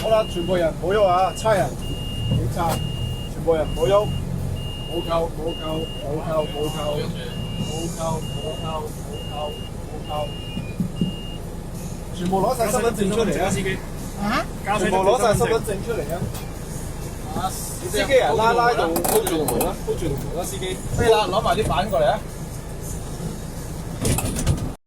好啦，全部人冇喐啊！差人、警察，全部人冇喐，冇扣，冇扣，冇扣，冇扣，冇扣，冇扣，冇扣，冇扣，全部攞晒身份證出嚟啊！司機，啊？全部攞晒身份證出嚟啊！司機啊，拉到 hold 住條門啦，hold 住條門啦，司機。飛啦，攞埋啲板過嚟啊！